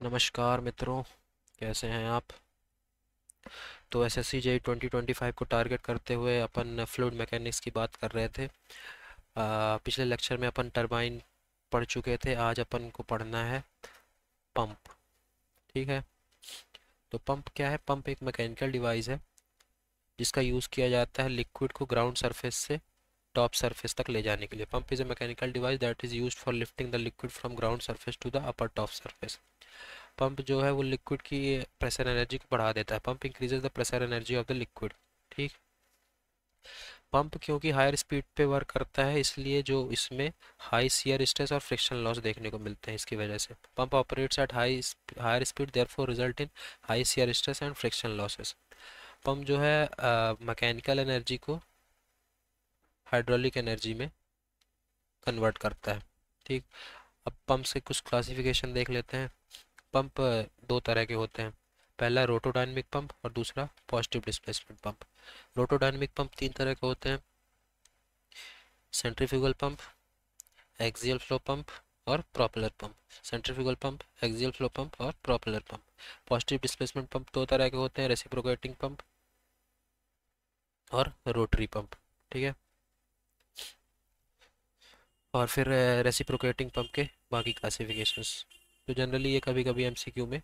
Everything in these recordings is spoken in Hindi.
नमस्कार मित्रों, कैसे हैं आप। तो एसएससी जेई 2025 को टारगेट करते हुए अपन फ्लूइड मैकेनिक्स की बात कर रहे थे। पिछले लेक्चर में अपन टरबाइन पढ़ चुके थे। आज अपन को पढ़ना है पंप। ठीक है। तो पंप क्या है? पंप एक मैकेनिकल डिवाइस है जिसका यूज़ किया जाता है लिक्विड को ग्राउंड सरफेस से टॉप सरफेस तक ले जाने के लिए। Pump is a mechanical device that is used for lifting the liquid from ground surface to the upper top surface. Pump जो है वो लिक्विड की प्रेशर एनर्जी को बढ़ा देता है। Pump increases the pressure energy of the liquid. ठीक। पंप क्योंकि हायर स्पीड पे वर्क करता है इसलिए जो इसमें हाई शियर स्ट्रेस और फ्रिक्शन लॉस देखने को मिलते हैं। इसकी वजह से pump operates at higher speed therefore result in high shear stress and friction losses. Pump जो है मैकेनिकल एनर्जी को हाइड्रोलिक एनर्जी में कन्वर्ट करता है। ठीक। अब पंप से कुछ क्लासिफिकेशन देख लेते हैं। पंप दो तरह के होते हैं। पहला रोटोडायनेमिक पंप और दूसरा positive displacement pump. Rotodynamic pump तीन तरह के होते हैं: centrifugal pump, axial flow pump और propeller pump. Centrifugal pump, axial flow pump और propeller pump. Positive displacement pump दो तरह के होते हैं: रेसिप्रोकेटिंग पंप और रोटरी पंप। ठीक है। और फिर रेसिप्रोकेटिंग पंप के बाकी क्लासिफिकेशंस। तो जनरली ये कभी कभी एमसीक्यू में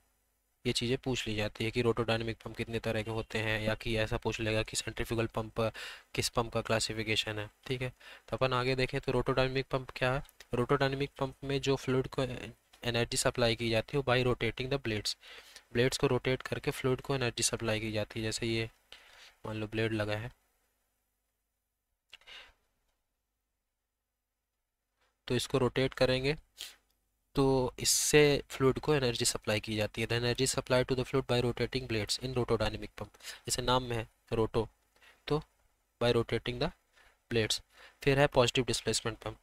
ये चीज़ें पूछ ली जाती है कि रोटोडायनेमिक पंप कितने तरह के होते हैं, या कि ऐसा पूछ लेगा कि सेंट्रीफ्यूगल पंप किस पंप का क्लासिफिकेशन है। ठीक है। तो अपन आगे देखें तो रोटोडायनेमिक पंप क्या है। रोटोडायनेमिक पंप में जो फ्लूइड को एनर्जी सप्लाई की जाती है वो by rotating the blades. Blades को रोटेट करके फ्लूइड को एनर्जी सप्लाई की जाती है। जैसे ये मान लो ब्लेड लगा है तो इसको रोटेट करेंगे तो इससे फ्लूइड को एनर्जी सप्लाई की जाती है। The energy supply to the fluid by rotating blades in rotodynamic pump. जैसे नाम में है रोटो, तो बाय रोटेटिंग द ब्लेड्स। फिर है positive displacement pump.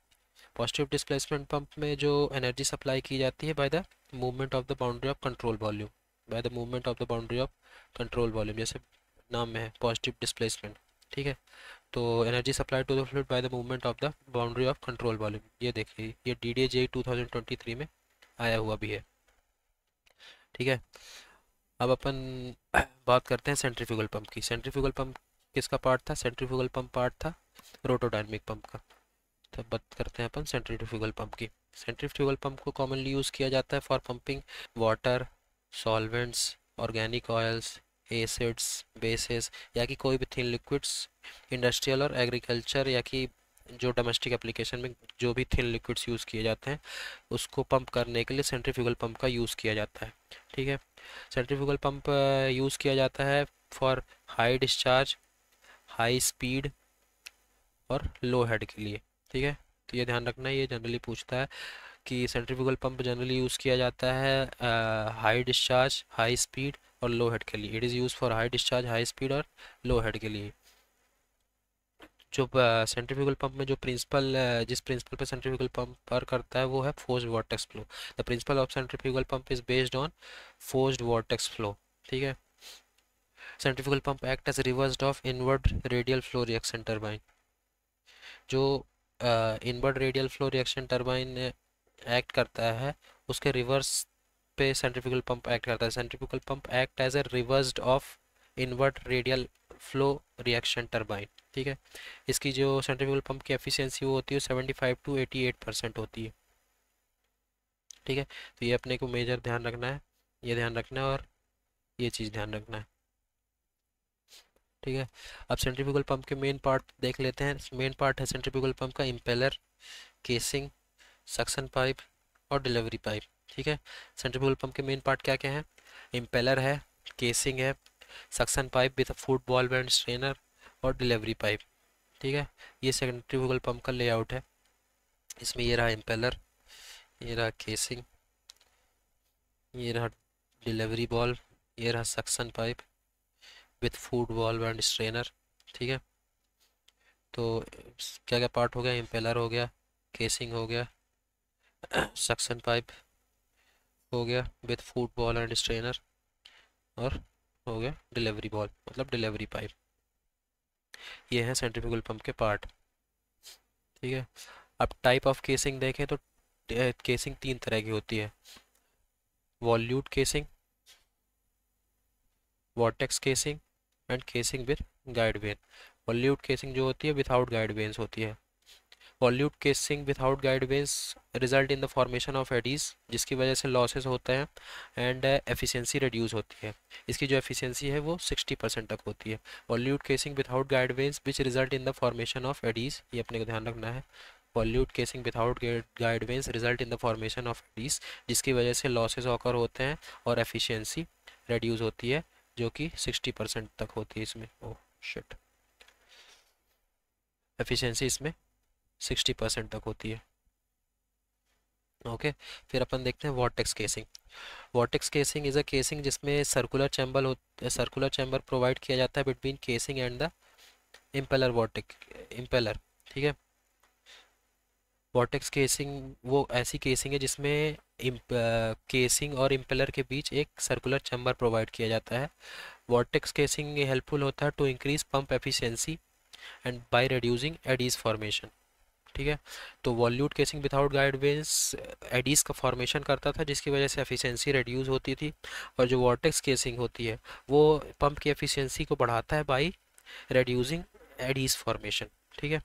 Positive displacement pump में जो एनर्जी सप्लाई की जाती है by the movement of the boundary of control volume. By the movement of the boundary of control volume, जैसे नाम में है पॉजिटिव डिस्प्लेसमेंट। ठीक है। तो energy supply to the fluid by the movement of the boundary of control volume, ये देखिए ये DDA JEE 2023 में आया हुआ भी है। ठीक है। अब अपन बात करते हैं सेंट्रीफ्यूगल पंप की। सेंट्रीफ्यूगल पंप किसका पार्ट था? सेंट्रीफ्यूगल पंप पार्ट था रोटोडायनेमिक पंप का। तो बात करते हैं अपन सेंट्रीफ्यूगल पंप की। सेंट्रीफ्यूगल पंप को कॉमनली यूज़ किया जाता है for pumping water, solvents, organic oils, acids, bases, या कि कोई भी थिन लिक्विड्स इंडस्ट्रियल और एग्रीकल्चर, या कि जो डोमेस्टिक एप्लीकेशन में जो भी थिन लिक्विड्स यूज़ किए जाते हैं उसको पंप करने के लिए सेंट्रीफ्यूगल पंप का यूज़ किया जाता है। ठीक है। सेंट्रीफ्यूगल पंप यूज़ किया जाता है for high discharge, high speed और लो हेड के लिए। ठीक है। तो ये ध्यान रखना है, ये जनरली पूछता है कि सेंट्रीफ्यूगल पंप जनरली यूज़ किया जाता है हाई डिस्चार्ज, हाई स्पीड और लो हेड के लिए। It is use for high discharge, high speed और लो हेड के लिए। जो सेंट्रीफ्यूगल पंप में जो प्रिंसिपल जिस प्रिंसिपल पे सेंट्रीफ्यूगल पंप वर्क करता है वो है forced vortex flow. The principle of centrifugal pump is based on forced vortex flow. ठीक है। Centrifugal pump act as reversed of inward radial flow reaction turbine. जो inward radial flow reaction turbine act करता है उसके रिवर्स पे सेंट्रीफ्यूगल पंप एक्ट करता है। Centrifugal pump act as a reversed of inverted radial flow reaction turbine. ठीक है। इसकी जो सेंट्रीफ्यूगल पंप की एफिशिएंसी वो होती है 75 to 88% होती है। ठीक है। तो ये अपने को मेजर ध्यान रखना है, ये ध्यान रखना है और ये चीज़ ध्यान रखना है। ठीक है। अब सेंट्रीफ्यूगल पंप के मेन पार्ट देख लेते हैं। मेन पार्ट है सेंट्रीफ्यूगल पंप का इम्पेलर, केसिंग, सक्शन पाइप और डिलीवरी पाइप। ठीक है। सेंट्रीफ्यूगल पंप के मेन पार्ट क्या क्या हैं? इम्पेलर है, केसिंग है, suction pipe with food ball and strainer और डिलीवरी पाइप। ठीक है। ये सेंट्रीफ्यूगल पंप का लेआउट है। इसमें ये रहा इम्पेलर, ये रहा केसिंग, ये रहा डिलीवरी बॉल, ये रहा suction pipe with food ball and strainer. ठीक है। तो क्या क्या पार्ट हो गया? इम्पेलर हो गया, केसिंग हो गया, सक्शन पाइप हो गया with food ball and strainer, और हो गया डिलीवरी बॉल मतलब डिलीवरी पाइप। ये है सेंट्रीफ्यूगल पंप के पार्ट। ठीक है। अब टाइप ऑफ केसिंग देखें तो केसिंग तीन तरह की होती है। Volute casing, vortex casing and casing with guide vane. Volute casing जो होती है विदाउट गाइड वेन्स होती है। Volute casing without guide vanes result in the formation of eddies, जिसकी वजह से लॉसेस होते हैं एंड एफिशिएंसी रिड्यूस होती है। इसकी जो एफिशिएंसी है वो 60% तक होती है। Volute casing without guide vanes which result in the formation of eddies, ये अपने को ध्यान रखना है। Volute casing without guide vanes result in the formation of eddies, जिसकी वजह से लॉसेस ऑकर होते हैं और एफिशिएंसी रिड्यूस होती है, जो कि 60% तक होती है इसमें। ओह शिट, एफिशिएंसी इसमें 60% तक होती है। ओके फिर अपन देखते हैं vortex casing. Vortex casing is a casing जिसमें सर्कुलर चैम्बर प्रोवाइड किया जाता है between casing and the impeller impeller. ठीक है, वॉर्टेक्स केसिंग वो ऐसी केसिंग है जिसमें केसिंग और इम्पेलर के बीच एक सर्कुलर चैम्बर प्रोवाइड किया जाता है। वॉर्टेक्स केसिंग हेल्पफुल होता है to increase pump efficiency and by reducing eddies formation. ठीक है, तो volute casing without guide vanes eddies का फॉर्मेशन करता था, जिसकी वजह से एफिशिएंसी रिड्यूस होती थी। और जो वॉर्टेक्स केसिंग होती है वो पंप की एफिशिएंसी को बढ़ाता है बाय रिड्यूसिंग एडीज फॉर्मेशन। ठीक है,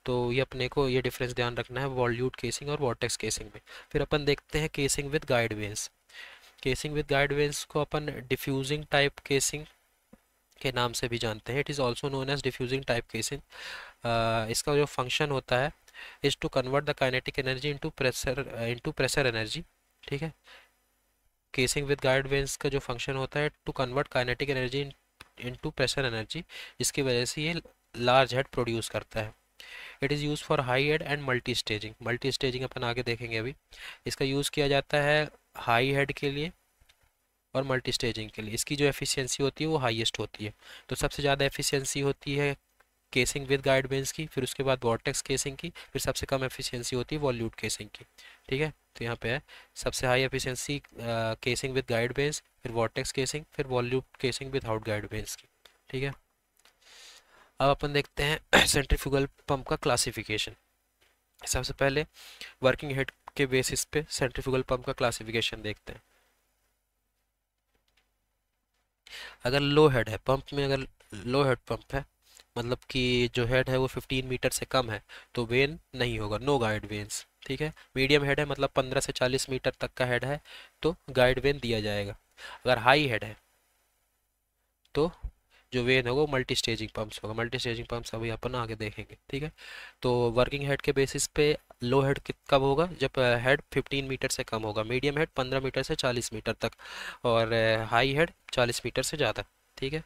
तो ये अपने को ये डिफरेंस ध्यान रखना है वॉल्यूट केसिंग और वॉर्टेक्स केसिंग में। फिर अपन देखते हैं casing with guide veins. Casing with guide veins को अपन डिफ्यूजिंग टाइप केसिंग के नाम से भी जानते हैं। It is also known as diffusing type casing. इसका जो फंक्शन होता है is to convert the kinetic energy into pressure energy. ठीक है, केसिंग विद गाइड वेन्स का जो फंक्शन होता है to convert kinetic energy into pressure energy, जिसकी वजह से ये लार्ज हेड प्रोड्यूस करता है। It is use for high head and multi staging. Multi staging अपन आगे देखेंगे अभी। इसका यूज़ किया जाता है हाई हेड के लिए और मल्टी स्टेजिंग के लिए। इसकी जो एफिशिएंसी होती है वो हाईएस्ट होती है। तो सबसे ज़्यादा एफिशिएंसी होती है केसिंग विद गाइड वेन्स की, फिर उसके बाद वॉर्टेक्स केसिंग की, फिर सबसे कम एफिशिएंसी होती है वॉल्यूट केसिंग की। ठीक है, तो यहाँ पे है सबसे high efficiency casing with guide veins, फिर वॉर्टेक्स केसिंग, फिर वॉल्यूट केसिंग विदाउट गाइड वेन्स की। ठीक है, अब अपन देखते हैं सेंट्रीफ्यूगल पंप का क्लासिफिकेशन। सबसे पहले वर्किंग हेड के बेसिस पे सेंट्रीफ्यूगल पंप का क्लासिफिकेशन देखते हैं। अगर लो हेड है पंप में, अगर लो हेड पंप है मतलब कि जो हेड है वो 15 मीटर से कम है, तो वेन नहीं होगा, नो गाइड वेन्स। ठीक है, मीडियम हेड है मतलब 15 से 40 मीटर तक का हेड है तो गाइड वेन दिया जाएगा। अगर हाई हेड है तो जो वेन होगा वो मल्टी स्टेजिंग पंप्स होगा। मल्टी स्टेजिंग पंप्स अभी अपन आगे देखेंगे। ठीक है, तो वर्किंग हेड के बेसिस पे लो हेड कब होगा, जब हेड 15 मीटर से कम होगा, मीडियम हेड 15 मीटर से 40 मीटर तक, और हाई हेड 40 मीटर से ज़्यादा। ठीक है,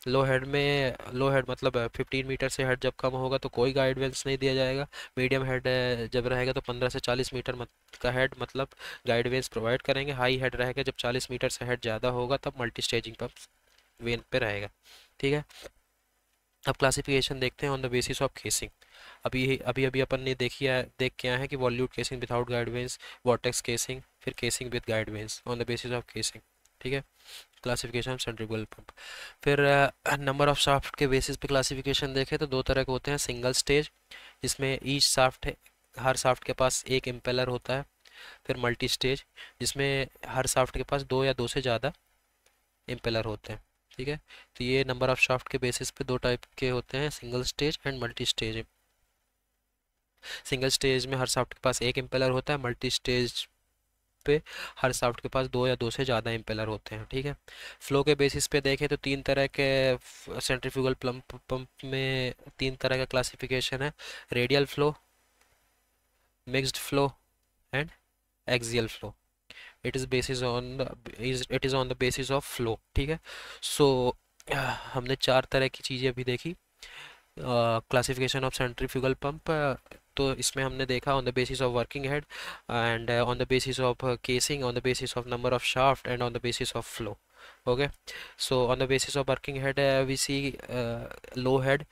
लो हेड मतलब 15 मीटर से हेड जब कम होगा तो कोई गाइडेंस नहीं दिया जाएगा। मीडियम हेड जब रहेगा तो 15 से 40 मीटर का हेड मतलब गाइडेंस प्रोवाइड करेंगे। हाई हेड रहेगा जब 40 मीटर से हेड ज़्यादा होगा तब मल्टी स्टेजिंग पंप वेन पे रहेगा। ठीक है, अब क्लासिफिकेशन देखते हैं on the basis of casing. अभी अभी अभी अपन ने देख के आए हैं कि volute casing without guide vanes, vortex casing, फिर casing with guide vanes on the basis of casing. ठीक है, क्लासिफिकेशन ऑफ सेंट्रीफ्यूगल पंप। फिर नंबर ऑफ शाफ्ट के बेसिस पे क्लासिफिकेशन देखें तो दो तरह के होते हैं। सिंगल स्टेज जिसमें ईच शाफ्ट है, हर शाफ्ट के पास एक इम्पेलर होता है। फिर मल्टी स्टेज जिसमें हर शाफ्ट के पास दो या दो से ज़्यादा इम्पेलर होते हैं। ठीक है, तो ये नंबर ऑफ शाफ्ट के बेसिस पे दो टाइप के होते हैं, single stage and multi stage. Single stage में हर शाफ्ट के पास एक इम्पेलर होता है, मल्टी स्टेज पे हर शाफ्ट के पास दो या दो से ज़्यादा इम्पेलर होते हैं। ठीक है, फ्लो के बेसिस पे देखें तो तीन तरह के सेंट्रीफ्यूगल पंप में तीन तरह का क्लासिफिकेशन है। Radial flow, mixed flow and axial flow. It is on the basis of flow. ठीक है, सो हमने चार तरह की चीज़ें अभी देखी। क्लासिफिकेशन ऑफ सेंट्रीफ्यूगल पंप, तो इसमें हमने देखा on the basis of working head and on the basis of casing, on the basis of number of shaft and on the basis of flow. Okay, so on the basis of working head, we see low head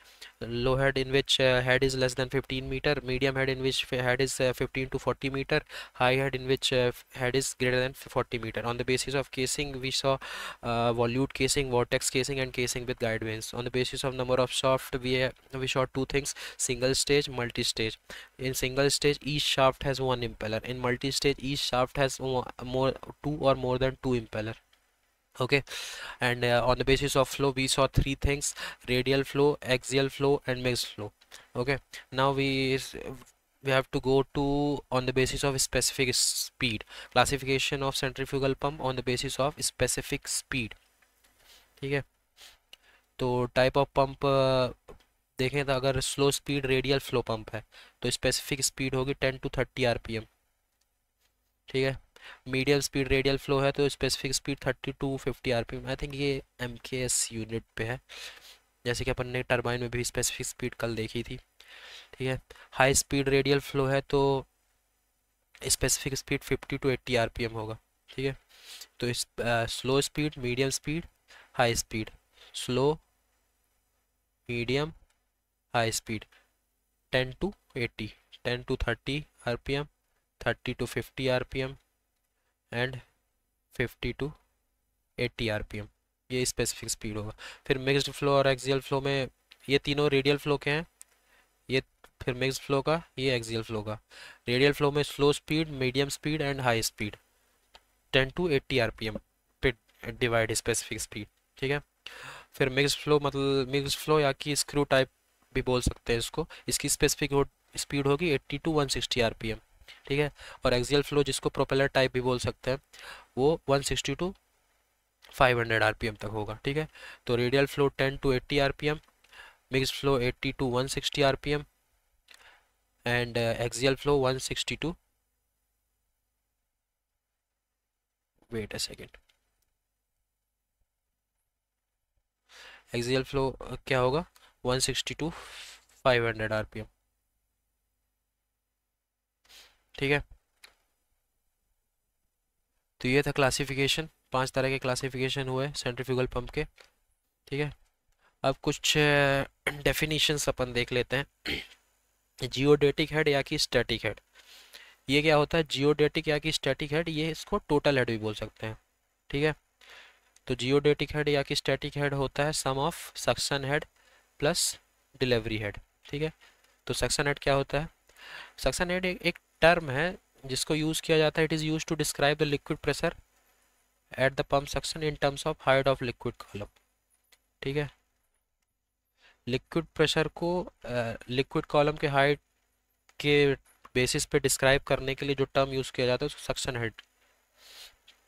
in which head is less than 15 meter, medium head in which head is 15 to 40 meter, high head in which head is greater than 40 meter. On the basis of casing, we saw volute casing, vortex casing, and casing with guide vanes. On the basis of number of shaft, we saw two things: single stage, multi stage. In single stage, each shaft has one impeller. In multi stage, each shaft has two or more than two impeller. Okay, and on the basis of flow, we saw three things: radial flow, axial flow, and mixed flow. Okay, now we have to go to on the basis of specific speed, classification of centrifugal pump on the basis of specific speed. ठीक है, तो टाइप ऑफ पंप देखें तो अगर slow speed radial flow pump है तो स्पेसिफिक स्पीड होगी 10 to 30 RPM। ठीक है, मीडियम स्पीड रेडियल फ्लो है तो specific speed 30 to 50 RPM। I think ये MKS यूनिट पे है, जैसे कि अपन ने टरबाइन में भी स्पेसिफिक स्पीड कल देखी थी। ठीक है, हाई स्पीड रेडियल फ्लो है तो स्पेसिफिक स्पीड 50 to 80 RPM होगा। ठीक है, तो इस slow speed, medium speed, high speed, slow, medium, high speed, 10 to 80, 10 to 30 RPM, 30 to 50 RPM and 50 to 80 RPM, ये स्पेसिफिक स्पीड होगा। फिर मिक्स्ड फ्लो और एक्सियल फ्लो में ये तीनों रेडियल फ्लो के हैं, ये फिर मिक्स्ड फ्लो का, ये एक्सियल फ्लो का। रेडियल फ्लो में slow speed, medium speed and high speed, 10 to 80 RPM पे डिवाइड स्पेसिफिक स्पीड। ठीक है, फिर मिक्स्ड फ्लो मतलब मिक्स्ड फ्लो या कि स्क्रू टाइप भी बोल सकते हैं इसको, इसकी स्पेसिफिक स्पीड होगी 80 to 160 RPM। ठीक है, और एक्सियल फ्लो जिसको प्रोपेलर टाइप भी बोल सकते हैं वो 160 to 500 RPM तक होगा। ठीक है, तो radial flow 10 to 80 RPM, mixed flow 80 to 160 RPM and axial flow 160 to, wait a second, axial flow क्या होगा 160 to 500 RPM। ठीक है, तो ये था क्लासिफिकेशन, 5 तरह के क्लासिफिकेशन हुए सेंट्रीफ्यूगल पंप के। ठीक है, अब कुछ डेफिनेशंस अपन देख लेते हैं। जियोडेटिक हेड या कि स्टैटिक हेड, ये क्या होता है? जियोडेटिक या कि स्टैटिक हेड, ये इसको टोटल हेड भी बोल सकते हैं। ठीक है, तो जियोडेटिक हेड या कि स्टैटिक हेड होता है sum of suction head plus delivery head. ठीक है, तो सक्शन हेड क्या होता है? सक्शन हेड एक टर्म है जिसको यूज़ किया जाता है, it is use to describe the liquid pressure at the pump suction in terms of height of liquid column. ठीक है, लिक्विड प्रेशर को लिक्विड कॉलम के हाइट के बेसिस पे डिस्क्राइब करने के लिए जो टर्म यूज़ किया जाता है उसको सक्शन हेड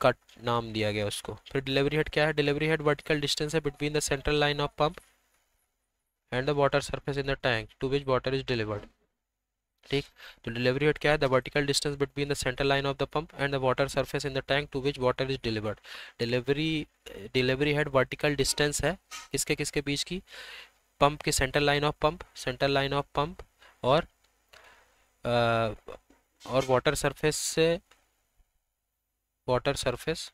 का नाम दिया गया उसको। फिर डिलीवरी हेड क्या है? डिलीवरी हेड वर्टिकल डिस्टेंस है between the central line of pump and the water surface in the tank to which water is delivered. ठीक, तो डिलीवरी हेड क्या है? The vertical distance between the central line of the pump and the water surface in the tank to which water is delivered. Delivery delivery head vertical distance है किसके किसके बीच की? पंप के central line of pump, central line of pump और वाटर सरफेस से, वाटर सरफेस,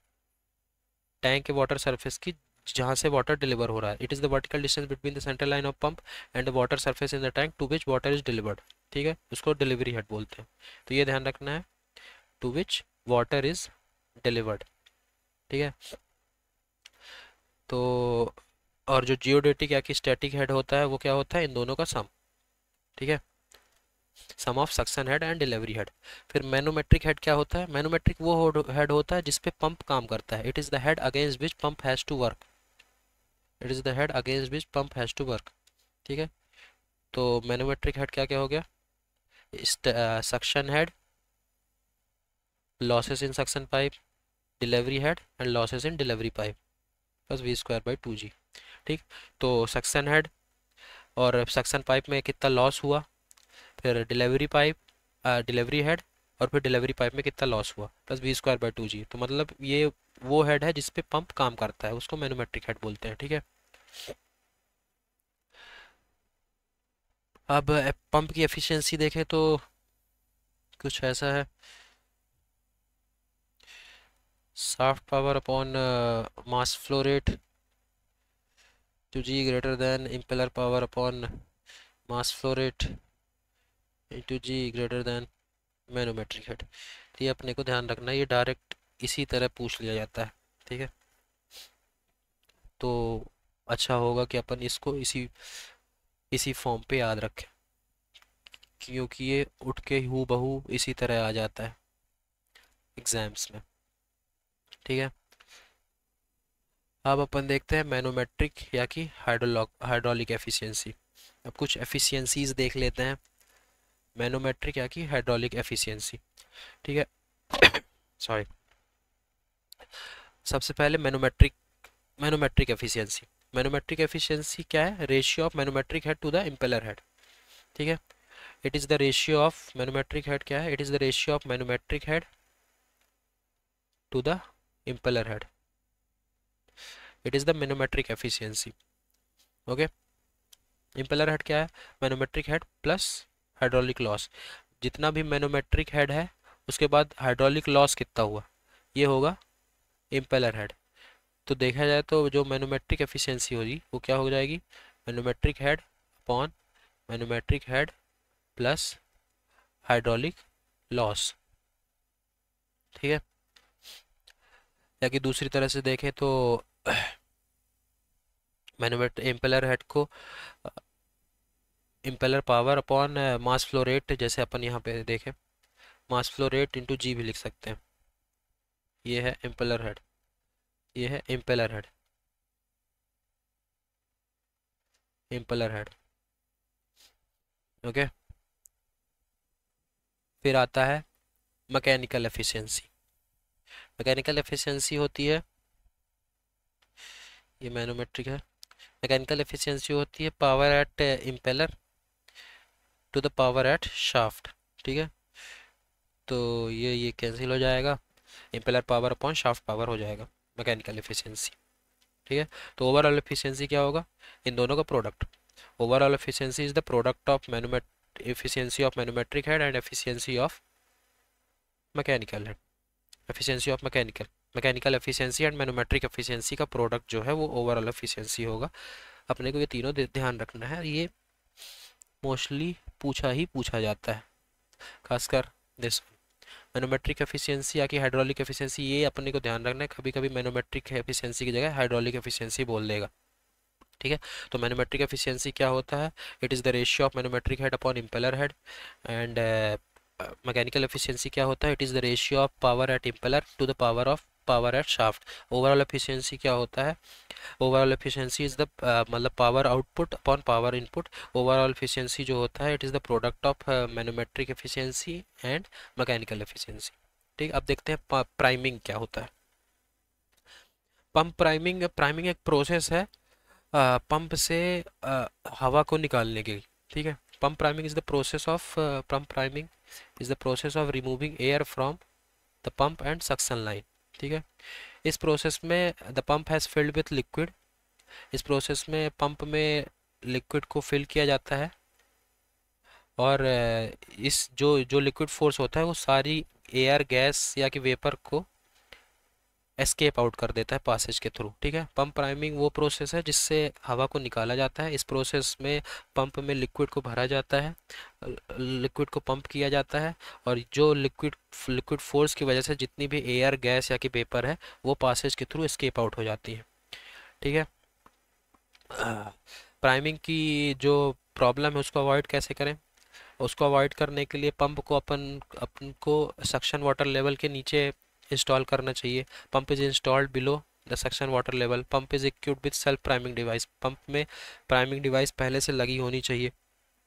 टैंक के वाटर सरफेस की जहाँ से वाटर डिलीवर हो रहा है। It is the vertical distance between the central line of pump and the water surface in the tank to which water is delivered. ठीक है, उसको डिलीवरी हेड बोलते हैं, तो ये ध्यान रखना है, to which water is delivered. ठीक है, तो और जो जियोडेटिक या कि स्टैटिक हेड होता है वो क्या होता है? इन दोनों का सम। ठीक है, sum of suction head and delivery head. फिर मैनोमेट्रिक हेड क्या होता है? मैनोमेट्रिक वो हेड होता है जिसपे पंप काम करता है। It is the head against which pump has to work. It is the head against which pump has to work. ठीक है, तो मैनोमेट्रिक हेड क्या क्या हो गया? Suction head, losses in suction pipe, delivery head and losses in delivery pipe plus V²/2G। ठीक, तो सक्शन हेड और सक्शन पाइप में कितना लॉस हुआ, फिर डिलीवरी पाइप, डिलीवरी हेड और फिर डिलीवरी पाइप में कितना लॉस हुआ, प्लस V²/2G। तो मतलब ये वो हेड है जिसपे पंप काम करता है, उसको मैनोमेट्रिक हेड बोलते हैं। ठीक है, अब पंप की एफिशिएंसी देखें तो कुछ ऐसा है, shaft power upon mass flow rate to G greater than impeller power upon mass flow rate into G greater than manometric head. ये अपने को ध्यान रखना है, ये डायरेक्ट इसी तरह पूछ लिया जाता है। ठीक है, तो अच्छा होगा कि अपन इसको इसी इसी फॉर्म पे याद रखें, क्योंकि ये उठ के हू बहू इसी तरह आ जाता है एग्जाम्स में। ठीक है, अब अपन देखते हैं मैनोमेट्रिक या कि हाइड्रोलिक एफिशिएंसी। अब कुछ एफिशिएंसीज देख लेते हैं, मैनोमेट्रिक या कि हाइड्रोलिक एफिशिएंसी। ठीक है सॉरी, सबसे पहले मैनोमेट्रिक एफिशिएंसी। मैनोमेट्रिक एफिशिएंसी क्या है? Ratio of manometric head to the impeller head. ठीक है, it is the ratio of manometric head, क्या है? It is the ratio of manometric head to the impeller head. It is the manometric efficiency. Okay, impeller head क्या है? Manometric head plus hydraulic loss. जितना भी मैनोमेट्रिक हेड है उसके बाद हाइड्रोलिक लॉस कितना हुआ, ये होगा इम्पेलर हेड। तो देखा जाए तो जो मैनोमेट्रिक एफिशिएंसी होगी वो क्या हो जाएगी? Manometric head upon manometric head plus hydraulic loss. ठीक है, या कि दूसरी तरह से देखें तो मैनोमेट्रिक इम्पेलर हेड को impeller power upon mass flow rate, जैसे अपन यहाँ पे देखें मास फ्लो रेट इंटू जी भी लिख सकते हैं। ये है इम्पेलर हेड, ये है impeller head, impeller head. Okay, फिर आता है मैकेनिकल एफिशिएंसी। मैकेनिकल एफिशिएंसी होती है, ये मैनोमेट्रिक है। मैकेनिकल एफिशिएंसी होती है power at impeller to the power at shaft. ठीक है, तो ये कैंसिल हो जाएगा, impeller power upon shaft power हो जाएगा मैकेनिकल एफिशिएंसी। ठीक है, तो ओवरऑल एफिशिएंसी क्या होगा? इन दोनों का product. Overall efficiency is the product of efficiency of manometric head and efficiency of mechanical head. efficiency of mechanical efficiency and manometric efficiency का प्रोडक्ट जो है वो ओवरऑल एफिशिएंसी होगा। अपने को ये तीनों ध्यान रखना है, ये मोस्टली पूछा जाता है, खासकर दिस मैनोमेट्रिक एफिशिएंसी या कि हाइड्रोलिक एफिशिएंसी। ये अपने को ध्यान रखना है, कभी कभी मैनोमेट्रिक एफिशिएंसी की जगह हाइड्रोलिक एफिशिएंसी बोल देगा। ठीक है, तो मैनोमेट्रिक एफिशिएंसी क्या होता है? It is the ratio of manometric head upon impeller head. And mechanical efficiency क्या होता है? It is the ratio of power at impeller to the power of power at shaft. Overall efficiency क्या होता है? ओवरऑल एफिशिएंसी इज द मतलब power output upon power input. Overall efficiency जो होता है it is the product of manometric efficiency and mechanical efficiency. ठीक, अब देखते हैं प्राइमिंग क्या होता है। पंप प्राइमिंग, प्राइमिंग एक प्रोसेस है पंप से हवा को निकालने की। ठीक है, pump priming is the process of pump priming is the process of removing air from the pump and suction line. ठीक है, इस प्रोसेस में the pump has filled with liquid. इस प्रोसेस में पंप में लिक्विड को फिल किया जाता है और इस जो जो लिक्विड फोर्स होता है वो सारी एयर गैस या कि वेपर को एस्केप आउट कर देता है पासेज के थ्रू। ठीक है, पंप प्राइमिंग वो प्रोसेस है जिससे हवा को निकाला जाता है। इस प्रोसेस में पंप में लिक्विड को भरा जाता है, लिक्विड को पंप किया जाता है और जो लिक्विड फोर्स की वजह से जितनी भी एयर गैस या कि वेपर है वो पासेज के थ्रू एस्केप आउट हो जाती है। ठीक है, प्राइमिंग की जो प्रॉब्लम है उसको अवॉइड कैसे करें? उसको अवॉइड करने के लिए पंप को अपन को सक्शन वाटर लेवल के नीचे इंस्टॉल करना चाहिए। Pump is installed below the suction water level. Pump is equipped with self priming device. Pump में प्राइमिंग डिवाइस पहले से लगी होनी चाहिए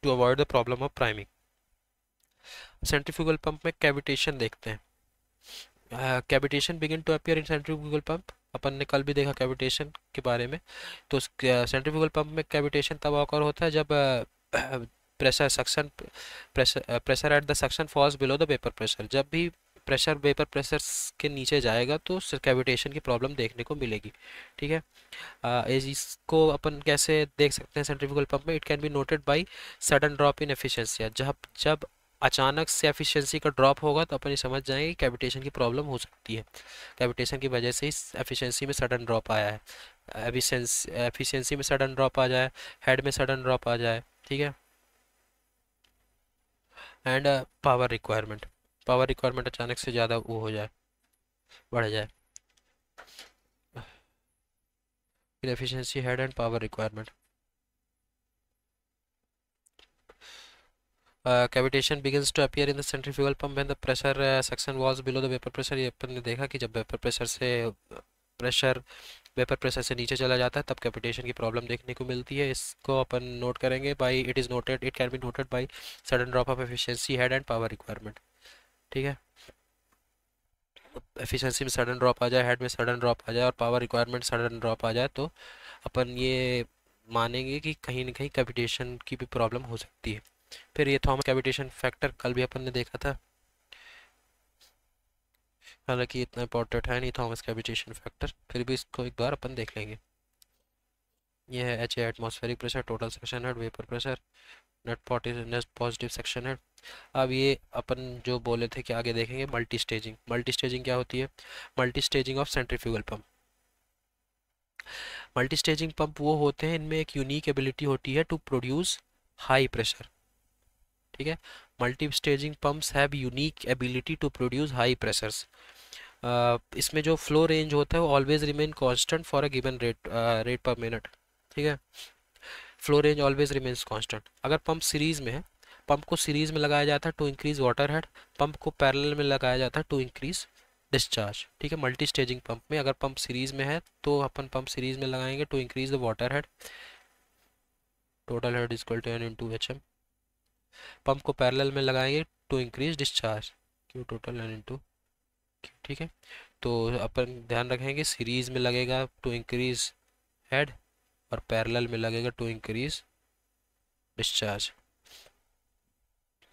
to avoid the problem of priming. Centrifugal pump में कैविटेशन देखते हैं। Cavitation begin to appear in centrifugal pump. अपन ने कल भी देखा कैविटेशन के बारे में। तो सेंट्रीफ्यूगल पंप में कैविटेशन तब ऑकर होता है जब pressure suction pressure at the suction falls below the vapour pressure. जब भी प्रेशर वेपर प्रेशर के नीचे जाएगा तो कैविटेशन की प्रॉब्लम देखने को मिलेगी। ठीक है, इसको अपन कैसे देख सकते हैं सेंट्रीफ्यूगल पंप में? It can be noted by sudden drop in efficiency. जब जब अचानक से एफिशिएंसी का ड्रॉप होगा तो अपन ये समझ जाएंगे कि कैविटेशन की प्रॉब्लम हो सकती है। कैविटेशन की वजह से ही एफिशिएंसी में सडन ड्रॉप आया है। एफिशिएंसी में सडन ड्रॉप आ जाए, हेड में सडन ड्रॉप आ जाए, ठीक है। एंड पावर रिक्वायरमेंट अचानक से ज़्यादा वो हो जाए, बढ़ जाए। फिर efficiency, head and power requirement. Cavitation begins to appear in the centrifugal pump when the pressure suction falls below the vapour pressure. ये अपन ने देखा कि जब प्रेशर वेपर प्रेशर से नीचे चला जाता है तब कैविटेशन की प्रॉब्लम देखने को मिलती है। इसको अपन नोट करेंगे by it can be noted by sudden drop of efficiency, head and power requirement, ठीक है। एफिशिएंसी में सडन ड्रॉप आ जाए, हेड में सडन ड्रॉप आ जाए और पावर रिक्वायरमेंट सडन ड्रॉप आ जाए तो अपन ये मानेंगे कि कहीं ना कहीं कैविटेशन की भी प्रॉब्लम हो सकती है। फिर ये थॉमस कैविटेशन फैक्टर कल भी अपन ने देखा था, हालांकि इतना इंपॉर्टेंट है नहीं थॉमस कैविटेशन फैक्टर, फिर भी इसको एक बार अपन देख लेंगे। ये है H atmospheric pressure, total suction head, vapour pressure, net positive suction head. अब ये अपन जो बोले थे कि आगे देखेंगे मल्टी स्टेजिंग क्या होती है? Multi staging of centrifugal pump. Multi staging pump वो होते हैं इनमें एक यूनिक एबिलिटी होती है टू प्रोड्यूस हाई प्रेशर, ठीक है। Multi staging pumps have unique ability to produce high pressures. इसमें जो फ्लो रेंज होता है वो always remain constant for a given rate per minute, ठीक है। Flow range always remains constant. अगर पंप सीरीज में है, पंप को सीरीज में लगाया जाता है to increase water head, pump को पैरेलल में लगाया जाता है टू इंक्रीज डिस्चार्ज, ठीक है। मल्टी स्टेजिंग पंप में अगर पंप सीरीज में है तो अपन पंप सीरीज में लगाएंगे to increase the water head, total head equal to N into H M. Pump को पैरेलल में लगाएंगे to increase discharge, Q total N into, ठीक है। तो अपन ध्यान रखेंगे सीरीज में लगेगा टू इंक्रीज हेड और पैरेलल में लगेगा टू इंक्रीज डिस्चार्ज,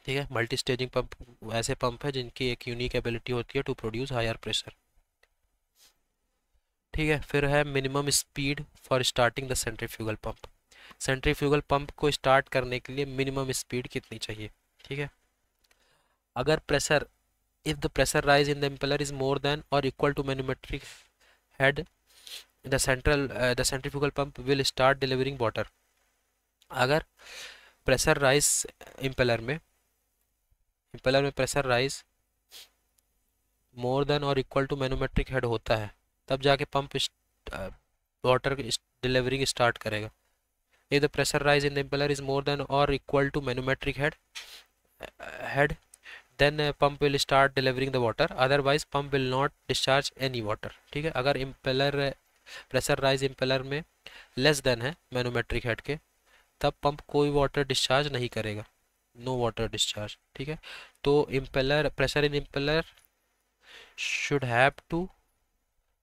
ठीक है। मल्टी स्टेजिंग पंप ऐसे पंप है जिनकी एक यूनिक एबिलिटी होती है टू प्रोड्यूस हायर प्रेशर, ठीक है। फिर है minimum speed for starting the centrifugal pump. Centrifugal pump को स्टार्ट करने के लिए मिनिमम स्पीड कितनी चाहिए, ठीक है। अगर pressure if the pressure rise in the impeller is more than और equal to magnetic head the centrifugal pump will start delivering water. अगर प्रेशर राइज इम्पेलर में प्रेशर राइज मोर देन और इक्वल टू मैनोमेट्रिक हेड होता है तब जाके पंप वाटर डिलीवरिंग स्टार्ट करेगा। If the pressure rise in the impeller is more than और equal to manometric head then pump will start delivering the water, otherwise pump will not discharge any water, ठीक है। अगर इम्पेलर प्रेशर राइज इम्पेलर में लेस देन है मैनोमेट्रिक हेड के तब पंप कोई वाटर डिस्चार्ज नहीं करेगा, नो वाटर डिस्चार्ज, ठीक है। तो impeller pressure in impeller should have to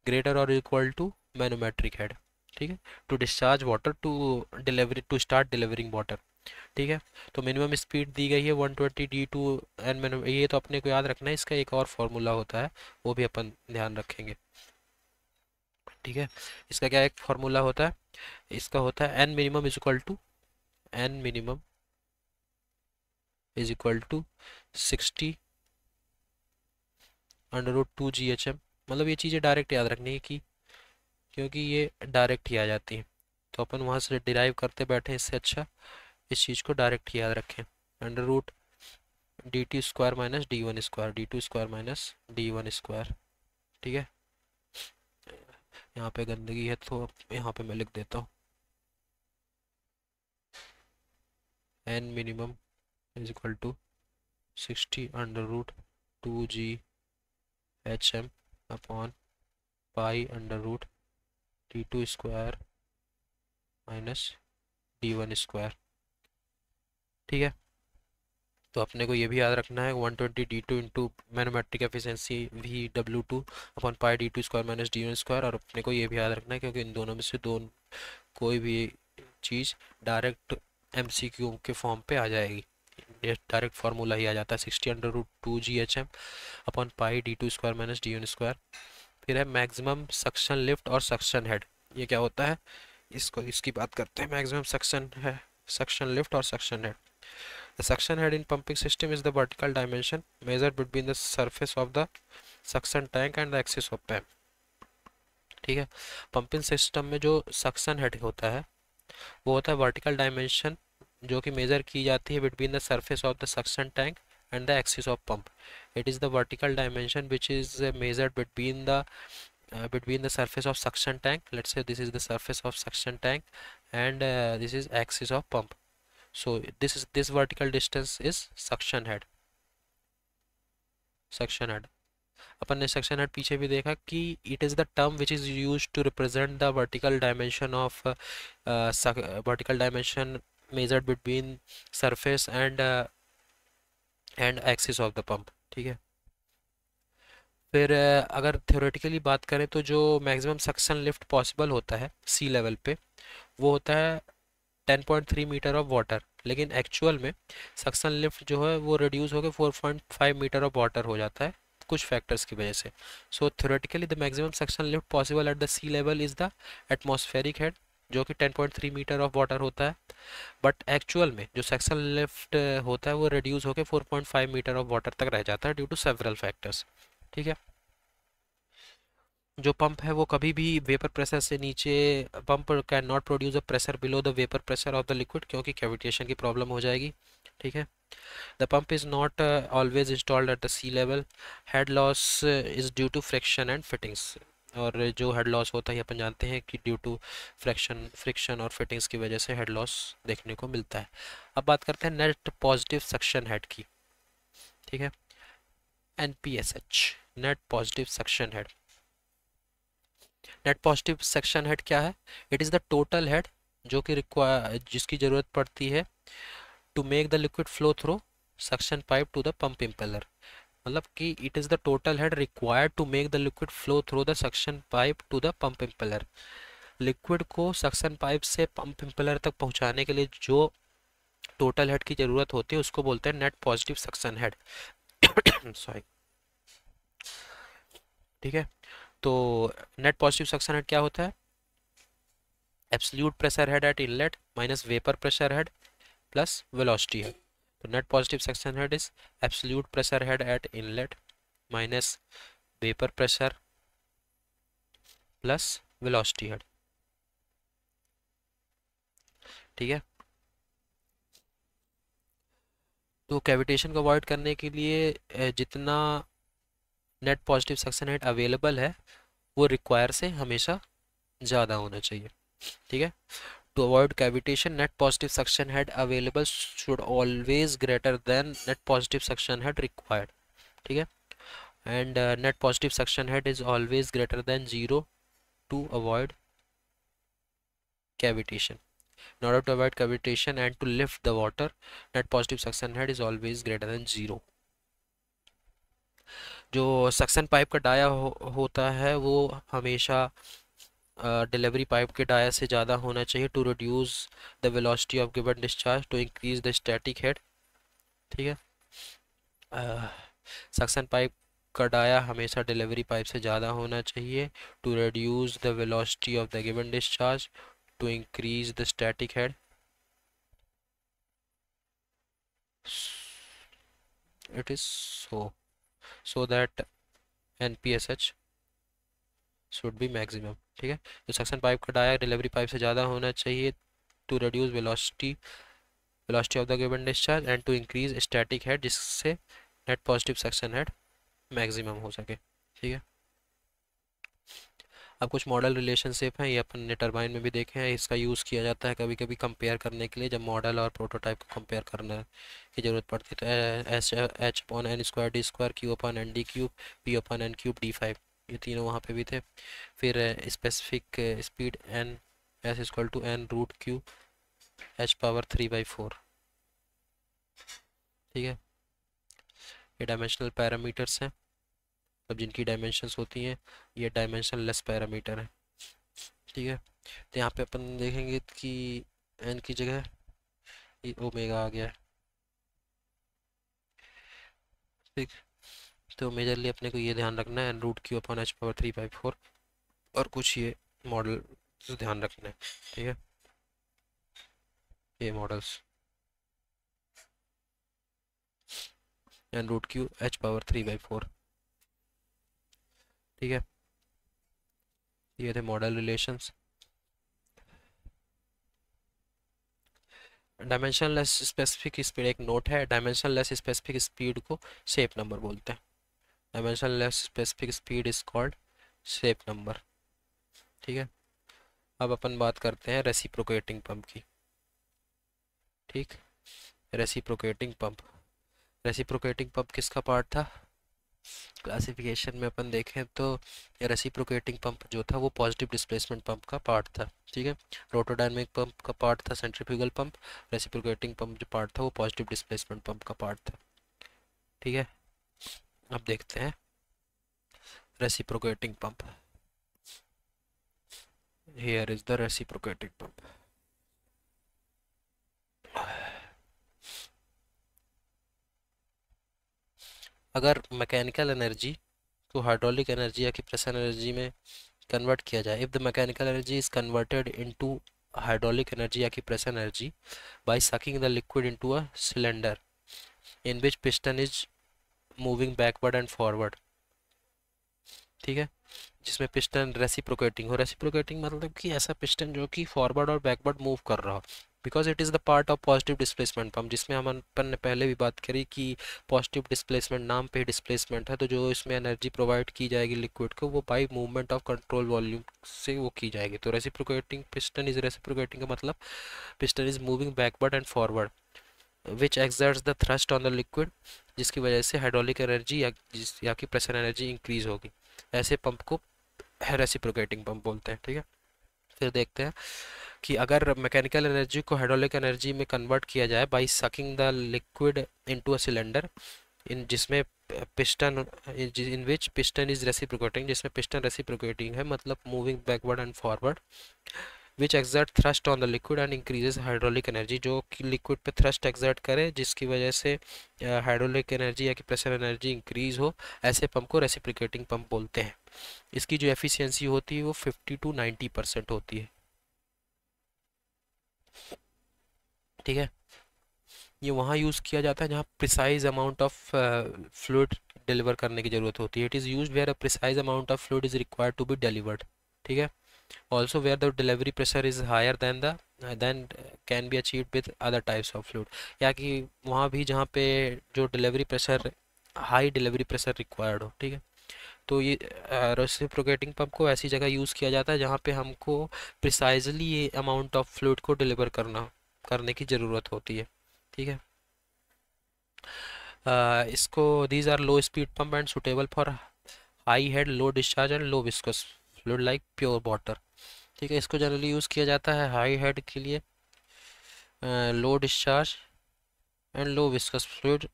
greater और इक्वल टू मैनोमेट्रिक हेड, ठीक है, to discharge water to start delivering water, ठीक है। तो मिनिमम स्पीड दी गई है 120 डी टू एन, ये तो अपने को याद रखना है। इसका एक और फॉर्मूला होता है वो भी अपन ध्यान रखेंगे, ठीक है। इसका क्या एक फॉर्मूला होता है? इसका होता है N minimum is equal to 60 under root 2 GHM। मतलब ये चीज़ें डायरेक्ट याद रखनी है कि क्योंकि ये डायरेक्ट ही आ जाती हैं तो अपन वहाँ से डिराइव करते बैठे इससे अच्छा इस चीज़ को डायरेक्ट ही याद रखें। Under root dt² minus d1² d2² minus d1², ठीक है। यहाँ पे गंदगी है तो यहाँ पे मैं लिख देता हूँ N minimum is equal to 60 under root 2GHM upon pi under root d2² minus d1², ठीक है। तो अपने को ये भी याद रखना है 120 d2 into manometric efficiency VW2 upon pi d2² minus d1²। और अपने को ये भी याद रखना है क्योंकि इन दोनों में से कोई भी चीज़ डायरेक्ट MCQ के फॉर्म पे आ जाएगी, डायरेक्ट फार्मूला ही आ जाता है 60 under root 2GHM upon pi d2² minus d1²। फिर है मैक्सिमम सक्शन लिफ्ट और सक्शन हेड। ये क्या होता है इसकी बात करते हैं। मैक्सिमम सक्शन लिफ्ट और suction head. The suction head in pumping system is the vertical dimension measured between the surface of the suction tank and the axis of pump. ठीक है, पंपिंग सिस्टम में जो सक्शन हेड होता है वो होता है वर्टिकल डायमेंशन जो कि मेजर की जाती है between the surface of the suction tank and the axis of pump. It is the vertical dimension which is measured between the surface of suction tank. Let's say this is the surface of suction tank and this is axis of pump. So this vertical distance is suction head. अपन ने सेक्शन हेड पीछे भी देखा कि it is the term which is use to represent the vertical dimension of vertical dimension measured between surface and axis of the pump. ठीक है, फिर अगर थ्योरेटिकली बात करें तो जो मैक्सिमम सक्शन लिफ्ट पॉसिबल होता है सी लेवल पे वो होता है 10.3 मीटर ऑफ वाटर, लेकिन एक्चुअल में सक्शन लिफ्ट जो है वो रिड्यूस होकर 4.5 मीटर ऑफ वाटर हो जाता है कुछ फैक्टर्स की वजह से. So theoretically the maximum suction lift possible at the sea level is the atmospheric head जो कि 10.3 मीटर ऑफ वाटर होता है. बट एक्चुअल में जो सक्शन लिफ्ट होता है वो रिड्यूस होकर 4.5 मीटर ऑफ वाटर तक रह जाता है ड्यू टू सेवरल फैक्टर्स. ठीक है, जो पंप है वो कभी भी वेपर प्रेशर से नीचे, pump can not produce a pressure below the vapour pressure of the liquid क्योंकि कैविटेशन की प्रॉब्लम हो जाएगी. ठीक है, the pump is not always installed at the sea level. Head loss is due to friction and fittings, और जो हेड लॉस होता है अपन जानते हैं कि ड्यू टू फ्रिक्शन और फिटिंग्स की वजह से हेड लॉस देखने को मिलता है. अब बात करते हैं नेट पॉजिटिव सक्शन हेड की. ठीक है, NPSH, net positive suction head. Net positive suction head क्या है? It is the total head जो कि जिसकी ज़रूरत पड़ती है to make the liquid flow through suction pipe to the pump impeller. मतलब कि it is the total head required to make the liquid flow through the suction pipe to the pump impeller. Liquid को सक्शन पाइप से पंप इम्पेलर तक पहुंचाने के लिए जो टोटल हेड की ज़रूरत होती है उसको बोलते हैं net positive suction head. Sorry. ठीक है, तो नेट पॉजिटिव सक्शन हेड क्या होता है? Absolute pressure head at inlet minus vapour pressure head plus velocity head. तो net positive suction head is absolute pressure head at inlet minus vapour pressure plus velocity head. ठीक है, तो कैविटेशन को अवॉइड करने के लिए जितना net positive suction head available है वो रिक्वायर से हमेशा ज़्यादा होना चाहिए. ठीक है, to avoid cavitation net positive suction head available should always greater than net positive suction head required. ठीक है, and net positive suction head is always greater than 0 to avoid cavitation. In order to avoid cavitation and to lift the water, net positive suction head is always greater than 0. जो सक्शन पाइप का डाया होता है वो हमेशा डिलीवरी पाइप के डाया से ज़्यादा होना चाहिए to reduce the velocity of given discharge to increase the static head. ठीक है, सक्शन पाइप का डाया हमेशा डिलीवरी पाइप से ज़्यादा होना चाहिए to reduce the velocity of the given discharge to increase the static head. It is so that NPSH should be maximum. ठीक है, तो सक्शन पाइप का डाया डिलीवरी पाइप से ज़्यादा होना चाहिए to reduce velocity of the given discharge and to increase static head जिससे net positive suction head maximum हो सके. ठीक है, अब कुछ मॉडल रिलेशनशिप हैं, ये अपन ने टरबाइन में भी देखे हैं. इसका यूज़ किया जाता है कभी कभी कंपेयर करने के लिए जब मॉडल और प्रोटोटाइप को कंपेयर करने की ज़रूरत पड़ती है. तो H upon N square D square Q upon N D cube P upon N cube D five, ये तीनों वहाँ पे भी थे. फिर specific speed N S equal to N root Q H power 3/4. ठीक है, ये डायमेंशनल पैरामीटर्स हैं, अब जिनकी डायमेंशंस होती हैं ये डायमेंशन लेस पैरामीटर है. ठीक है, तो यहाँ पे अपन देखेंगे कि एन की जगह ये ओमेगा आ गया है. ठीक, तो मेजरली अपने को ये ध्यान रखना है N root Q upon H power 3/4 और कुछ ये मॉडल ध्यान रखना है. ठीक है, ये models and root Q h⁻3/4। ठीक है, ये थे model relations. Dimensionless specific speed एक नोट है, डायमेंशनलेस स्पेसिफिक स्पीड को शेप नंबर बोलते हैं। Dimensionless specific speed is called shape number. ठीक है, अब अपन बात करते हैं रेसिप्रोकेटिंग पंप की। ठीक, रेसिप्रोकेटिंग पंप। रेसिप्रोकेटिंग पंप किसका पार्ट था? क्लासिफिकेशन में अपन देखें तो रेसिप्रोकेटिंग पंप जो था वो पॉजिटिव डिस्प्लेसमेंट पंप का पार्ट था। ठीक है, रोटोडायनेमिक पंप का पार्ट था सेंट्रीफ्यूगल पंप, रेसिप्रोकेटिंग पंप जो पार्ट था वो पॉजिटिव डिस्प्लेसमेंट पंप का पार्ट था। ठीक है, अब देखते हैं reciprocating pump. Here is the reciprocating pump. अगर मैकेनिकल एनर्जी को हाइड्रोलिक एनर्जी या कि प्रेशर एनर्जी में कन्वर्ट किया जाए, if the mechanical energy is converted into hydraulic energy या कि pressure energy by sucking the liquid into a cylinder in which piston is moving backward and forward। ठीक है, जिसमें पिस्टन रेसिप्रोकेटिंग हो। रेसिप्रोकेटिंग मतलब कि ऐसा पिस्टन जो कि फॉरवर्ड और बैकवर्ड मूव कर रहा हो, because it is the part of positive displacement pump, जिसमें हम अपन ने पहले भी बात करी कि पॉजिटिव डिस्प्लेसमेंट नाम पे डिस्प्लेसमेंट है, तो जो इसमें एनर्जी प्रोवाइड की जाएगी लिक्विड को वो by movement of control volume से वो की जाएगी। तो रेसिप्रोकेटिंग पिस्टन इज रेसिप्रोकेटिंग का मतलब piston is moving backward and forward which exerts the thrust on the liquid, जिसकी वजह से हाइड्रोलिक एनर्जी या कि प्रेशर एनर्जी इंक्रीज होगी। ऐसे पंप को रेसिप्रोकेटिंग पंप बोलते हैं। ठीक है, फिर देखते हैं कि अगर मैकेनिकल एनर्जी को हाइड्रोलिक एनर्जी में कन्वर्ट किया जाए by sucking the liquid into a cylinder in जिसमें piston in which piston is reciprocating, जिसमें पिस्टन रेसिप्रोकेटिंग है मतलब moving backward and forward, which exert thrust on the liquid and increases hydraulic energy, जो कि लिक्विड पे थ्रस्ट एक्सर्ट करे जिसकी वजह से हाइड्रोलिक एनर्जी या कि प्रेशर एनर्जी इंक्रीज हो। ऐसे पंप को रेसिप्रोकेटिंग पंप बोलते हैं। इसकी जो एफिशिएंसी होती है वो 50 to 90% होती है। ठीक है, ये वहाँ यूज़ किया जाता है जहाँ precise amount of fluid deliver करने की ज़रूरत होती है। It is use where a precise amount of fluid is required to be delivered. ठीक है, also where the delivery pressure is higher than the then can be achieved with other types of fluid, या कि वहाँ भी जहाँ पे जो delivery pressure high delivery pressure required हो। ठीक है, तो ये रेसिप्रोकेटिंग पंप को ऐसी जगह यूज़ किया जाता है जहाँ पे हमको प्रिसाइजली ये अमाउंट ऑफ फ्लूइड को डिलीवर करने की ज़रूरत होती है। ठीक है, इसको these are low speed pump and suitable for high head low discharge and low viscous fluid like pure water. ठीक है, इसको जनरली यूज़ किया जाता है हाई हेड के लिए, लो discharge and low viscous fluid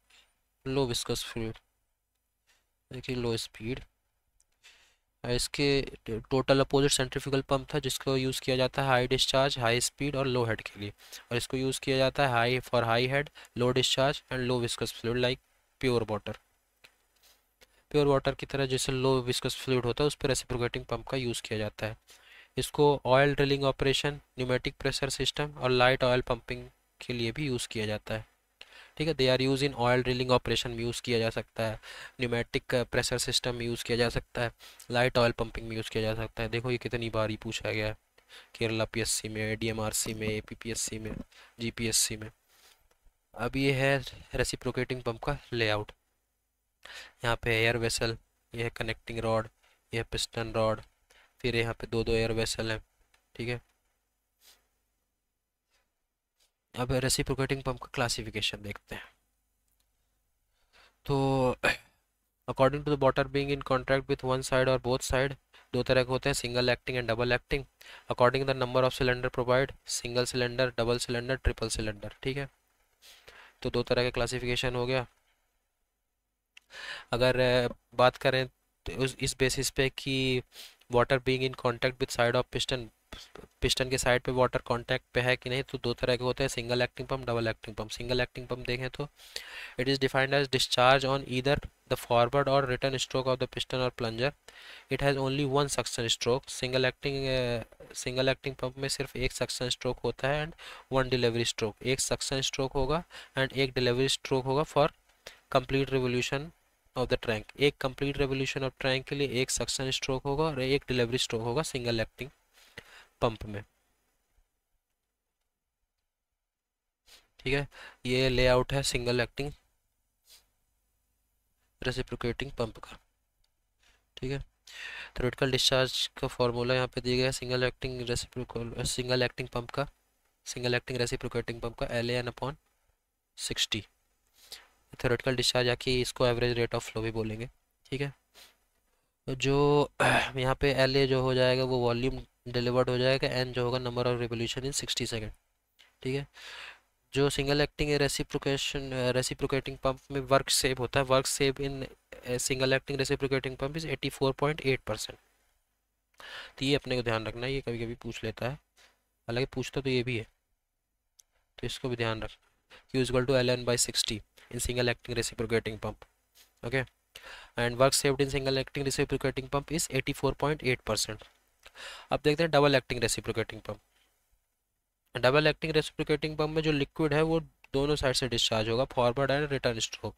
देखिए लो स्पीड। इसके टोटल अपोजिट सेंट्रीफ्यूगल पंप था जिसको यूज़ किया जाता है हाई डिस्चार्ज हाई स्पीड और लो हेड के लिए, और इसको यूज़ किया जाता है high head low discharge and low viscous fluid like pure water. Pure water की तरह जैसे लो विस्कस फ्लूइड होता है उस पर रेसिप्रोकेटिंग पंप का यूज़ किया जाता है। इसको oil drilling operation, pneumatic pressure system और लाइट ऑयल पंपिंग के लिए भी यूज़ किया जाता है। ठीक है, they are use in oil drilling operation में यूज़ किया जा सकता है, न्यूमेटिक प्रेशर सिस्टम में यूज़ किया जा सकता है, लाइट ऑयल पंपिंग में यूज़ किया जा सकता है। देखो ये कितनी बार ही पूछा गया है केरला पीएससी में, डीएमआरसी में, एपीपीएससी में, जीपीएससी में। अब ये है रेसिप्रोकेटिंग पंप का लेआउट। यहाँ पे एयर वेसल, ये है कनेक्टिंग रॉड, ये है पिस्टन रॉड, फिर यहाँ पे दो दो एयर वेसल है। ठीक है, अब रेसिप्रोकेटिंग पंप का क्लासिफिकेशन देखते हैं। तो according to the water being in contact with one side और बोथ साइड, दो तरह के होते हैं, single acting and double acting. According the number of cylinder provide, single cylinder, double cylinder, triple cylinder. ठीक है, तो दो तरह का क्लासिफिकेशन हो गया। अगर बात करें तो इस बेसिस पे कि water being in contact with side of piston, piston के साइड पे वाटर कांटेक्ट पे है कि नहीं, तो दो तरह के होते हैं, single acting pump, double acting pump. Single acting pump देखें तो it is defined as discharge on either the forward और return stroke of the piston और plunger. It has only one suction stroke. Single acting pump में सिर्फ एक सक्शन स्ट्रोक होता है एंड वन डिलीवरी स्ट्रोक। एक सक्शन स्ट्रोक होगा एंड एक डिलीवरी स्ट्रोक होगा for complete revolution of the crank, एक कंप्लीट रिवोल्यूशन ऑफ ट्रैंक के लिए एक सक्शन स्ट्रोक होगा और एक डिलीवरी स्ट्रोक होगा सिंगल एक्टिंग पंप में। ठीक है, ये लेआउट है सिंगल एक्टिंग रेसिप्रोकेटिंग पंप का। ठीक है, थ्योरेटिकल डिस्चार्ज का फॉर्मूला यहाँ पे दिया गया है सिंगल एक्टिंग पंप का, सिंगल एक्टिंग रेसिप्रोकेटिंग पंप का LAN/60। थ्योरेटिकल डिस्चार्ज आके इसको एवरेज रेट ऑफ फ्लो भी बोलेंगे। ठीक है, तो जो यहाँ पे LA जो हो जाएगा वो वॉल्यूम डिलीवर्ड हो जाएगा, N जो होगा number of revolution in 60 second. ठीक है, जो सिंगल एक्टिंग रेसिप्रोकेटिंग पंप में वर्क सेव होता है, work save in single acting reciprocating pump is 84.8%। तो ये अपने को ध्यान रखना है, ये कभी कभी पूछ लेता है, हालांकि पूछता तो ये भी है, तो इसको भी ध्यान रख। Q equal to LN/60 in single acting reciprocating pump. Okay, and work saved in single acting reciprocating pump is 84.8%। अब देखते हैं double acting reciprocating pump. Double acting reciprocating pump में जो लिक्विड है वो दोनों साइड से डिस्चार्ज होगा, forward and return stroke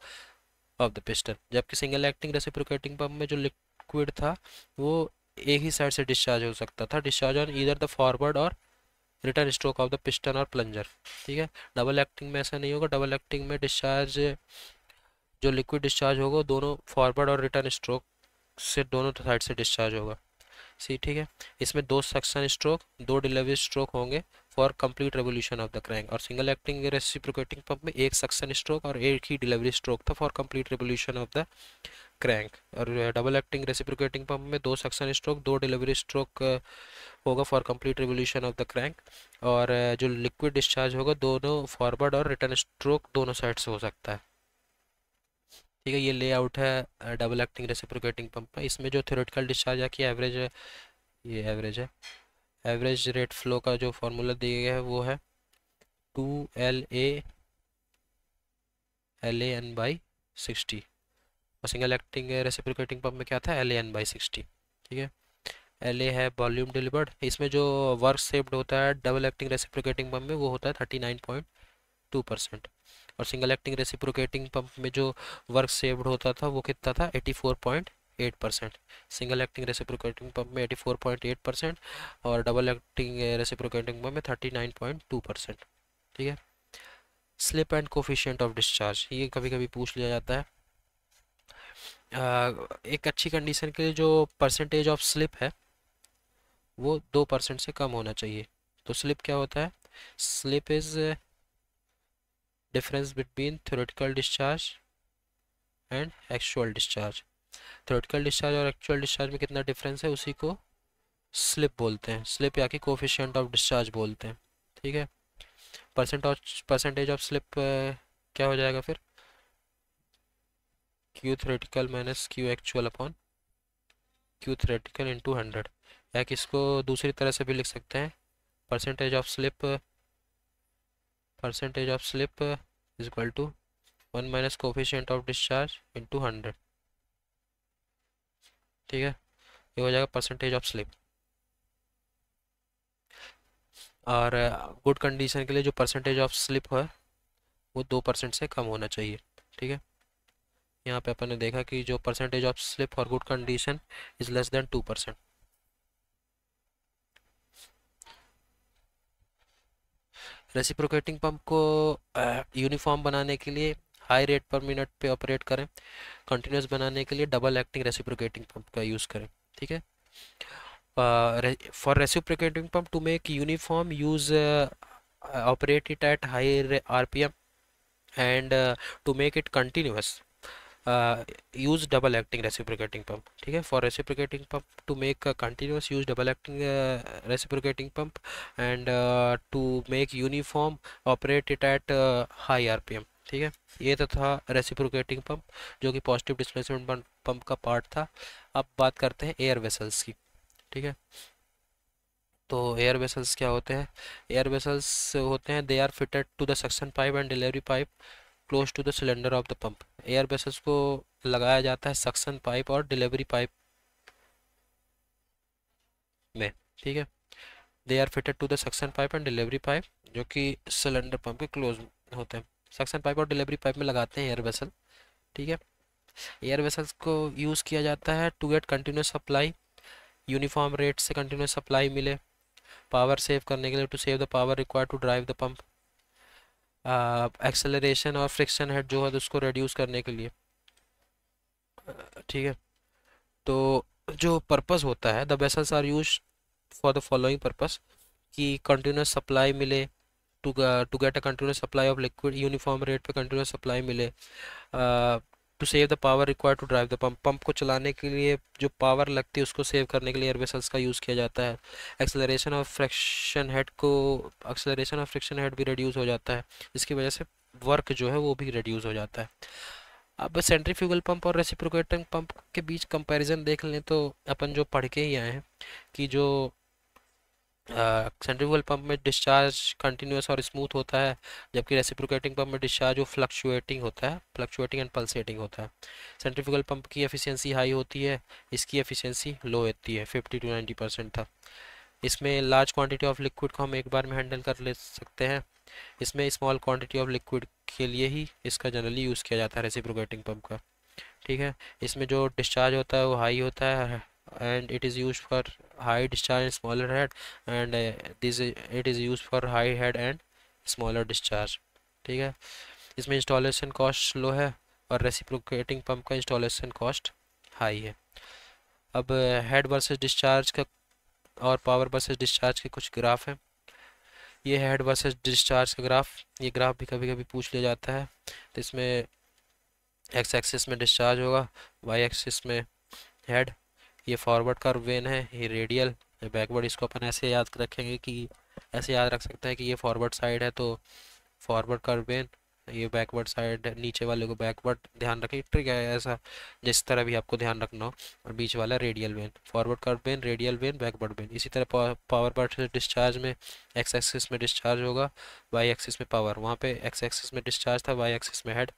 of the piston. जबकि सिंगल एक्टिंग रेसिप्रोकेटिंग पंप में जो लिक्विड था वो एक ही साइड से डिस्चार्ज हो सकता था, discharge on either the forward और return stroke of the piston और प्लंजर। ठीक है, डबल एक्टिंग में ऐसा नहीं होगा, डबल एक्टिंग में डिस्चार्ज जो लिक्विड डिस्चार्ज होगा दोनों फॉरवर्ड और रिटर्न स्ट्रोक से दोनों साइड से डिस्चार्ज होगा। ठीक है, इसमें दो सक्शन स्ट्रोक दो डिलीवरी स्ट्रोक होंगे for complete revolution of the crank, और सिंगल एक्टिंग रेसिप्रोकेटिंग पंप में एक सक्शन स्ट्रोक और एक ही डिलीवरी स्ट्रोक था for complete revolution of the crank. और डबल एक्टिंग रेसिप्रोकेटिंग पंप में दो सक्शन स्ट्रोक दो डिलीवरी स्ट्रोक होगा for complete revolution of the crank, और जो लिक्विड डिस्चार्ज होगा दोनों फॉरवर्ड और रिटर्न स्ट्रोक दोनों साइड से हो सकता है। ठीक है, ये लेआउट है डबल एक्टिंग रेसिप्रोकेटिंग पंप का। इसमें जो थ्योरेटिकल डिस्चार्ज है कि एवरेज है, ये एवरेज है, एवरेज रेट फ्लो का जो फॉर्मूला दिया गया है वो है 2LA/LAN/60, और सिंगल एक्टिंग रेसिप्रोकेटिंग पंप में क्या था LAN/60। ठीक है, LA है वॉल्यूम डिलीवर्ड, इसमें जो वर्क सेव्ड होता है डबल एक्टिंग रेसिप्रोकेटिंग पंप में वो होता है 39.2%, और सिंगल एक्टिंग रेसिप्रोकेटिंग पंप में जो वर्क सेव्ड होता था वो कितना था 84.8%। सिंगल एक्टिंग रेसिप्रोकेटिंग पंप में 84.8% और डबल एक्टिंग रेसिप्रोकेटिंग पंप में 39.2%। ठीक है, slip and coefficient of discharge, ये कभी कभी पूछ लिया जाता है। एक अच्छी कंडीशन के लिए जो परसेंटेज ऑफ स्लिप है वो 2% से कम होना चाहिए। तो स्लिप क्या होता है, slip is difference between theoretical discharge and actual discharge. Theoretical discharge और एक्चुअल डिस्चार्ज में कितना डिफरेंस है उसी को स्लिप बोलते हैं, स्लिप या कि कोफिशिएंट ऑफ डिस्चार्ज बोलते हैं। ठीक है, परसेंटेज ऑफ स्लिप क्या हो जाएगा फिर, Q theoretical minus Q actual upon Q theoretical into 100, या कि इसको दूसरी तरह से भी लिख सकते हैं, percentage of slip is equal to 1 minus coefficient of discharge into 100। ठीक है, ये हो जाएगा परसेंटेज ऑफ स्लिप। और गुड कंडीशन के लिए जो परसेंटेज ऑफ स्लिप है वो 2% से कम होना चाहिए। ठीक है, यहाँ पे अपन ने देखा कि जो percentage of slip for good condition is less than 2%। Reciprocating pump को यूनिफॉर्म बनाने के लिए हाई रेट पर मिनट पे ऑपरेट करें, कंटिन्यूस बनाने के लिए डबल एक्टिंग रेसिप्रोकेटिंग पंप का यूज़ करें। ठीक है, for reciprocating pump to make uniform use operate it at high RPM and to make it continuous use double acting reciprocating pump. ठीक है, for reciprocating pump to make continuous use double acting reciprocating pump and to make uniform operate it at high RPM। ठीक है, ये तो था रेसिप्रोकेटिंग पंप जो कि पॉजिटिव डिस्प्लेसमेंट पंप का पार्ट था। अब बात करते हैं एयर वेसल्स की। ठीक है, तो एयर वेसल्स क्या होते हैं, एयर वेसल्स होते हैं they are fitted to the suction pipe and delivery pipe close to the cylinder of the pump. Air vessels को लगाया जाता है सक्शन पाइप और डिलीवरी पाइप में। ठीक है, they are fitted to the suction pipe and delivery pipe जो कि सिलेंडर पंप के क्लोज होते हैं। सक्शन पाइप और डिलीवरी पाइप में लगाते हैं एयर वेसल, ठीक है। एयर वेसल्स को यूज़ किया जाता है to get continuous supply, uniform rate से कंटिन्यूस सप्लाई मिले, पावर सेव करने के लिए, to save the power required to drive the pump, acceleration और फ्रिक्शन हेड जो है तो उसको रिड्यूस करने के लिए। ठीक है। तो जो पर्पस होता है, the vessels are use for the following purpose, कि कंटिन्यूस सप्लाई मिले, to get a continuous supply of liquid, uniform rate पे कंटिन्यूस सप्लाई मिले, to save the power required to drive the pump, pump को चलाने के लिए जो पावर लगती है उसको सेव करने के लिए एयर वेसल्स का यूज़ किया जाता है। एक्सेलरेशन ऑफ फ्रिक्शन हेड को, एक्सेलरेशन ऑफ फ्रिक्शन हेड भी रिड्यूस हो जाता है, जिसकी वजह से वर्क जो है वो भी रिड्यूस हो जाता है। अब सेंट्रीफ्यूगल पंप और रेसिप्रोकेटिंग पंप के बीच कंपैरिजन देख लें तो अपन जो पढ़ के ही आए हैं कि जो सेंट्रीफ्यूगल पंप में डिस्चार्ज कंटिन्यूस और स्मूथ होता है, जबकि रेसिप्रोकेटिंग पंप में डिस्चार्ज वो फ्लक्चुएटिंग होता है, फ्लक्चुएटिंग एंड पल्सेटिंग होता है। सेंट्रीफ्यूगल पंप की एफिशिएंसी हाई होती है, इसकी एफिशिएंसी लो होती है, 50 to 90% था। इसमें लार्ज क्वांटिटी ऑफ लिक्विड को हम एक बार में हैंडल कर ले सकते हैं, इसमें स्मॉल क्वांटिटी ऑफ लिक्विड के लिए ही इसका जनरली यूज़ किया जाता है रेसिप्रोकेटिंग पंप का। ठीक है। इसमें जो डिस्चार्ज होता है वो हाई होता है, and it is use for high discharge smaller head, and this it is use for high head and smaller discharge. ठीक है। इसमें इंस्टॉलेशन कॉस्ट लो है और रेसिप्रोकेटिंग पंप का इंस्टॉलेशन कॉस्ट हाई है। अब हेड वर्सेस डिस्चार्ज का और पावर वर्सेस डिस्चार्ज के कुछ ग्राफ हैं। ये हेड वर्सेस डिस्चार्ज का ग्राफ, ये ग्राफ भी कभी कभी पूछ लिया जाता है। तो इसमें एक्स एक्सिस में डिस्चार्ज होगा, वाई एक्सिस में हेड, ये फॉरवर्ड कर्व वेन है, ये रेडियल, ये बैकवर्ड। इसको अपन ऐसे याद रखेंगे कि, ऐसे याद रख सकते हैं कि ये फॉरवर्ड साइड है तो फॉरवर्ड कर्व वेन, ये बैकवर्ड साइड नीचे वाले को बैकवर्ड ध्यान रखें, ट्रिक है ऐसा जिस तरह भी आपको ध्यान रखना हो। और बीच वाला radial when, forward curve when, radial when, backward when. इसी तरह पावर पार्ट से डिस्चार्ज में एक्स एक्सिस में डिस्चार्ज होगा, वाई एक्सिस में पावर, वहाँ पे एक्स एक्सिस में डिस्चार्ज था, वाई एक्सिस में हेड।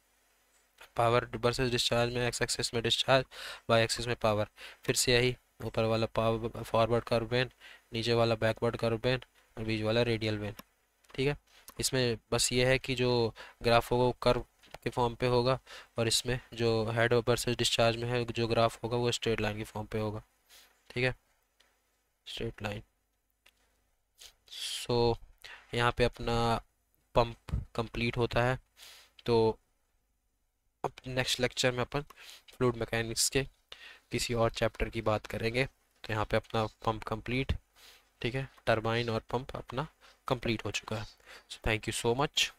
पावर वर्सेस डिस्चार्ज में एक्स एक्सिस में डिस्चार्ज, वाई एक्सिस में पावर। फिर से यही, ऊपर वाला पावर फॉरवर्ड कर्व वेन, नीचे वाला बैकवर्ड कर्व वेन, और बीच वाला रेडियल वेन। ठीक है। इसमें बस ये है कि जो ग्राफ होगा वो कर्व के फॉर्म पे होगा, और इसमें जो हेड वर्सेस डिस्चार्ज में है जो ग्राफ होगा वो स्ट्रेट लाइन के फॉर्म पे होगा। ठीक है, स्ट्रेट लाइन। सो यहाँ पे अपना पंप कंप्लीट होता है। तो अब नेक्स्ट लेक्चर में अपन फ्लूइड मैकेनिक्स के किसी और चैप्टर की बात करेंगे। तो यहाँ पे अपना पंप कंप्लीट, ठीक है, टरबाइन और पंप अपना कंप्लीट हो चुका है। So thank you so much.